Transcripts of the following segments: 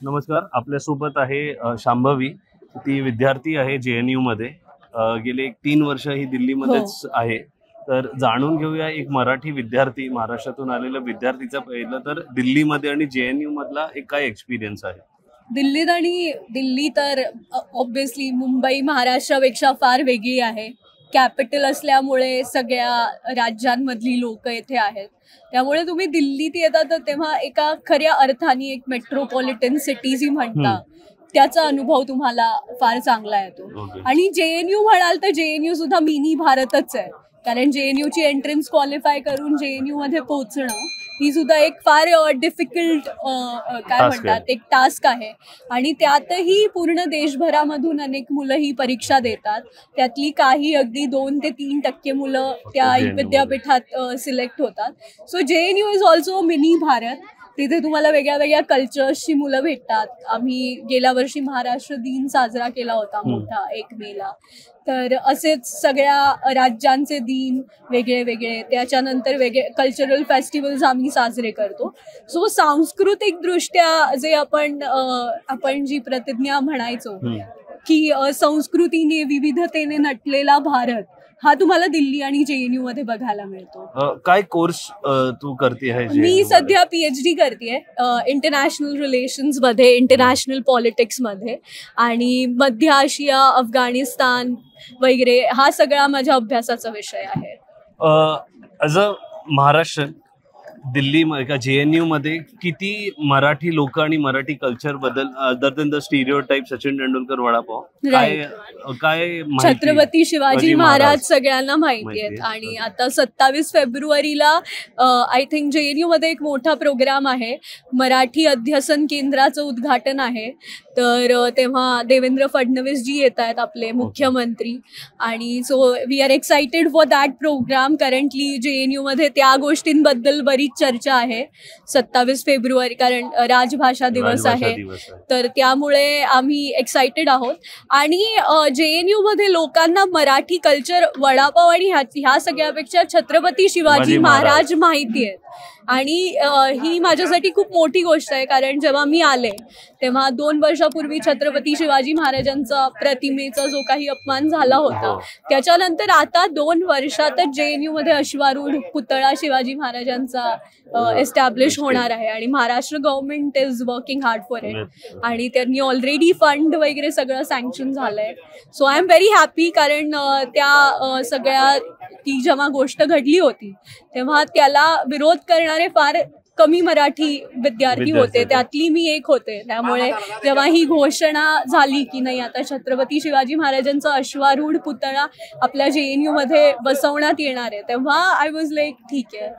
नमस्कार. आपल्यासोबत आहे शांभवी. ती विद्यार्थी आहे JNU मध्ये. गेले 3 वर्ष ही दिल्लीमध्येच आहे. तर जाणून घेऊया एक मराठी विद्यार्थी, महाराष्ट्रातून आलेला विद्यार्थीचा पहिलं तर दिल्लीमध्ये आणि JNU मधला एक काय एक्सपिरियन्स आहे. दिल्ली तर ऑब्व्हियसली मुंबई महाराष्ट्रापेक्षा फार वेगळी आहे. कॅपिटल असल्यामुळे सगळ्या राज्यांमधली लोक इथे आहेत. त्यामुळे तुम्ही दिल्लीत येता तर तेव्हा एका खऱ्या अर्थाने एक मेट्रोपॉलिटन सिटी जी म्हणता त्याचा अनुभव तुम्हाला फार चांगला येतो. आणि JNU म्हणाल तर JNU सुद्धा मिनी भारतच आहे. कारण JNU ची एंट्रन्स क्वालिफाय करून JNU मध्ये पोहोचणं ही सुद्धा एक फार डिफिकल्ट काय म्हणतात एक टास्क आहे. आणि त्यातही पूर्ण देशभरामधून अनेक मुलं ही परीक्षा देतात. त्यातली काही अगदी 2 ते 3% मुलं त्या विद्यापीठात सिलेक्ट होतात. So JNU is also mini Bharat. तिथे तुम्हाला वेगळ्या वेगळ्या कल्चर्सची मुलं भेटतात. आम्ही गेल्या वर्षी महाराष्ट्र दिन साजरा केला होता मोठा 1 मेला. तर असेच सगळ्या राज्यांचे दिन वेगळे वेगळे, त्याच्यानंतर वेगळे कल्चरल फेस्टिवल्स आम्ही साजरे करतो. सो सांस्कृतिक दृष्ट्या जे आपण जी प्रतिज्ञा म्हणायचो की संस्कृतीने विविधतेने नटलेला भारत, हा तुम्हाला दिल्ली आणि JNU मध्ये बघायला मिळतो. काय कोर्स तू करते आहे? मी सध्या PhD करतेय इंटरनॅशनल रिलेशन्स मध्ये, इंटरनॅशनल पॉलिटिक्स मध्ये. आणि मध्य आशिया, अफगाणिस्तान वगैरे हा सगळा माझ्या अभ्यासाचा विषय आहे. ॲज अ महाराष्ट्र, दिल्ली का JNU मध्ये किती मराठी लोक आणि मराठी कल्चर बद्दल, other than the stereotype Sachin Tendulkar vada pav, काय छत्रपती शिवाजी महाराज सगळ्यांना माहिती आहेत. आणि आता 27 फेब्रुवारीला आय थिंक JNU मध्ये एक मोठा प्रोग्राम आहे, मराठी अध्यसन केंद्राचं उद्घाटन आहे. तर तेव्हा देवेंद्र फडणवीस जी येत आहेत आपले मुख्यमंत्री. आणि so we are excited for that programme. Currently JNU मध्ये त्या गोष्टींबद्दल बरीच चर्चा आहे. 27 फेब्रुवारी कारण राजभाषा दिवस आहे. तर त्यामुळे आम्ही एक्साइटेड आहोत. आणि JNU मध्ये लोकांना मराठी कल्चर, वडापाव आणि ह्या सगळ्यापेक्षा छत्रपती शिवाजी महाराज माहिती आहेत. आणि ही माझ्यासाठी खूप मोठी गोष्ट आहे. कारण जेव्हा मी आले तेव्हा 2 वर्षापूर्वी छत्रपती शिवाजी महाराजांचा प्रतिमेचा जो काही अपमान झाला होता, त्याच्यानंतर आता 2 वर्षातच JNU मध्ये अश्वारूढ पुतळा शिवाजी महाराजांचा एस्टॅब्लिश होणार आहे. आणि Maharashtra government is working hard for it. आणि त्यांनी ऑलरेडी फंड वगैरे सगळं सँक्शन झालंय. So I am very happy. कारण त्या सगळ्या ती जेव्हा गोष्ट घडली होती तेव्हा त्याला विरोध करणारे फार कमी मराठी विद्यार्थी होते, त्यातली मी एक होते. त्यामुळे जेव्हा ही घोषणा झाली की नाही आता छत्रपती शिवाजी महाराजांचा अश्वारूढ पुतळा आपल्या JNU मध्ये बसवण्यात येणार आहे, तेव्हा आय वॉज लाईक ठीक आहे,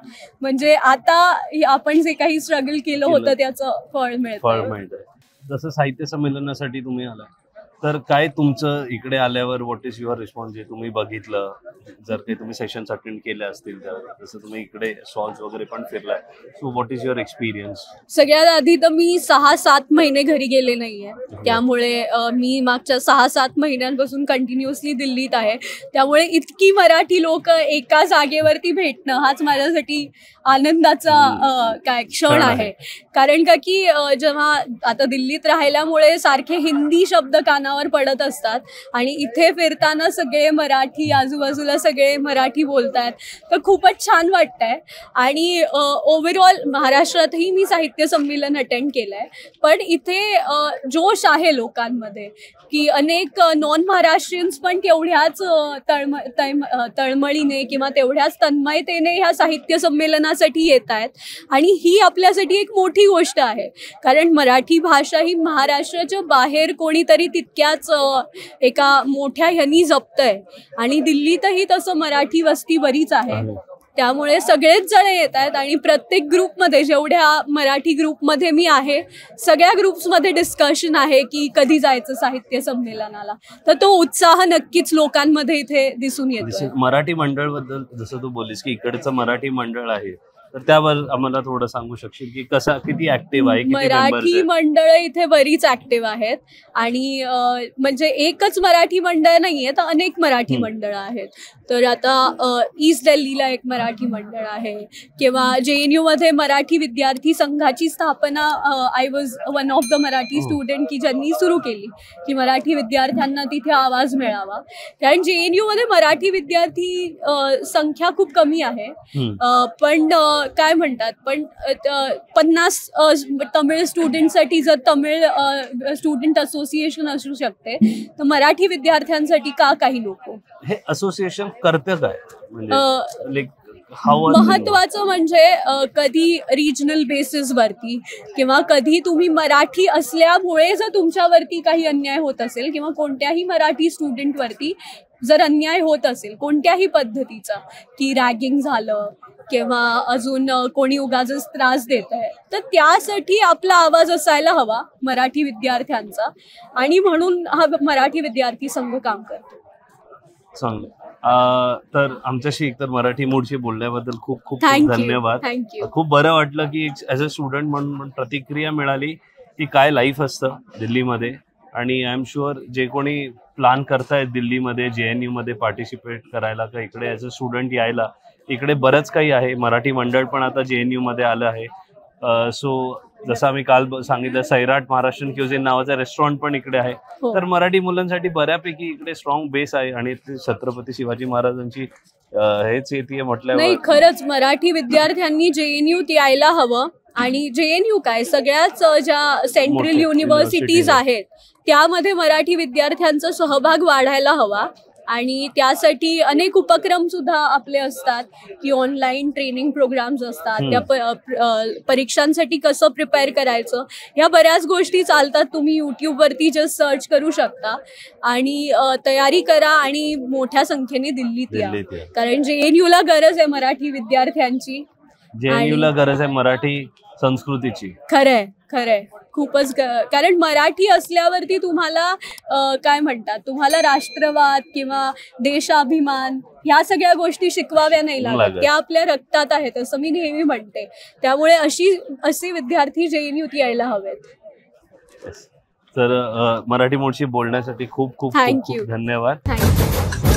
म्हणजे आता आपण जे काही स्ट्रगल केलं होतं त्याचं फळ मिळतं. जसं साहित्य संमेलनासाठी तुम्ही आला, तर काय तुमचं इकडे आल्यावर व्हॉट इज युअर रिस्पॉन्स? जे तुम्ही बघितलं, जर काही तुम्ही सेशन्स अटेंड केले असतील तर, जसं तुम्ही इकडे स्टॉल्स वगैरे पण फिरलाय, so what is your experience? सगळ्यात आधी तर मी 6-7 महिने घरी गेले नाहीये. त्यामुळे मी मागच्या 6-7 महिन्यांपासून कंटिन्युअसली दिल्लीत आहे. त्यामुळे इतकी मराठी लोक एका जागेवरती भेटणं हाच माझ्यासाठी आनंदाचा काय क्षण आहे. कारण का की जेव्हा आता दिल्लीत राहिल्यामुळे सारखे हिंदी शब्द कानावर पडत असतात आणि इथे फिरताना सगळे मराठी, आजूबाजूला सगळे मराठी बोलतात, तर खूपच छान वाटतंय. आणि ओव्हरऑल महाराष्ट्रातही मी साहित्य संमेलन अटेंड केलंय, पण इथे जोश आहे लोकांमध्ये की अनेक नॉन महाराष्ट्रीयन्स पण तेवढ्याच तळमळीने किंवा तेवढ्याच तन्मयतेने ह्या साहित्य संमेलनासाठी येत आहेत. आणि ही आपल्यासाठी एक मोठी गोष्ट आहे. कारण मराठी भाषा ही महाराष्ट्राच्या बाहेर कोणीतरी तितक्याच एका मोठ्या ह्यानी जपतंय. आणि दिल्लीतही तसं मराठी वस्ती बरीच आहे. त्यामुळे सगळेच जण येत आहेत. आणि प्रत्येक ग्रुपमध्ये, जेवढ्या मराठी ग्रुपमध्ये मी आहे, सगळ्या ग्रुप्समध्ये डिस्कशन आहे की कधी जायचं साहित्य संमेलनाला. तर तो उत्साह नक्कीच लोकांमध्ये इथे दिसून येतो. मराठी मंडळ बद्दल जसं तू बोलीस की इकडचं मराठी मंडळ आहे, तर त्यावर आम्हाला थोडं सांगू शकशील की कसा किती ऍक्टिव्ह आहे, किती members मराठी आहेत? मंडळ इथे बरीच ऍक्टिव्ह आहेत आणि म्हणजे एकच मराठी मंडळ नाहीये तर अनेक मराठी मंडळ आहेत. तर आता ईस्ट दिल्लीला एक मराठी मंडळ आहे किंवा JNU मध्ये मराठी विद्यार्थी संघाची स्थापना I was one of the Marathi student की ज्यांनी सुरू केली की मराठी विद्यार्थ्यांना तिथे आवाज मिळावा. कारण JNU मध्ये मराठी विद्यार्थी संख्या खूप कमी आहे. पण काय म्हणतात, पण 50 तमिळ स्टुडंटसाठी जर तमिळ स्टुडंट असोसिएशन असू शकते तर मराठी विद्यार्थ्यांसाठी का काही नको. हे असोसिएशन करते काय म्हणजे महत्वाचं म्हणजे कधी रिजनल बेसिस वरती किंवा कधी तुम्ही मराठी असल्यामुळे जर तुमच्यावरती काही अन्याय होत असेल किंवा कोणत्याही मराठी स्टुडंट वरती जर अन्याय होत असेल कोणत्याही पद्धतीचा की रॅगिंग झालं किंवा अजून कोणी उगाचच त्रास देत आहे तर त्यासाठी आपला आवाज असायला हवा मराठी विद्यार्थ्यांचा आणि म्हणून हा मराठी विद्यार्थी संघ काम करतो. चांगलं. तर आमच्याशी एकतर मराठी मूळशी बोलल्याबद्दल खूप खूप धन्यवाद. थँक्यू. खूप बरं वाटलं की ऍज अ स्टुडंट म्हणून प्रतिक्रिया मिळाली की काय लाईफ असतं दिल्लीमध्ये आणि आय एम शुअर जे कोणी प्लॅन करतायत दिल्लीमध्ये JNU मध्ये पार्टिसिपेट करायला का इकडे ऍज अ स्टुडंट यायला, इकडे बरंच काही आहे. मराठी मंडळ पण आता JNU मध्ये आलं आहे. सो जसं आम्ही काल सांगितलं सैराट महाराष्ट्रीयन क्युझिन नावाचं रेस्टॉरंट पण इकडे आहे. तर मराठी मुलांसाठी बऱ्यापैकी इकडे स्ट्रॉंग बेस आहे आणि छत्रपती शिवाजी महाराजांची हेच येते म्हटल्यावर नाही खरंच मराठी विद्यार्थ्यांनी JNU यायला हवं. आणि JNU काय सगळ्याच ज्या सेंट्रल युनिव्हर्सिटीज आहेत त्यामध्ये मराठी विद्यार्थ्यांचा सहभाग वाढायला हवा आणि त्यासाठी अनेक उपक्रम सुद्धा आपले असतात की ऑनलाईन ट्रेनिंग प्रोग्राम्स असतात. त्या परीक्षांसाठी कसं प्रिपेअर करायचं ह्या बऱ्याच गोष्टी चालतात. तुम्ही युट्यूबवरती जस्ट सर्च करू शकता आणि तयारी करा आणि मोठ्या संख्येने दिल्लीत या. कारण JNUला गरज आहे मराठी विद्यार्थ्यांची, JNUला गरज आहे मराठी संस्कृतीची. खरंय खरंय खूपच. कारण मराठी असल्यावरती तुम्हाला काय म्हणतात तुम्हाला राष्ट्रवाद किंवा देशाभिमान ह्या सगळ्या गोष्टी शिकवाव्या नाही लागत, त्या आपल्या रक्तात आहेत असं मी नेहमी म्हणते. त्यामुळे असे विद्यार्थी JNUत यायला हवेत. तर मराठी मूळशी बोलण्यासाठी खूप खूप धन्यवाद. थँक्यू.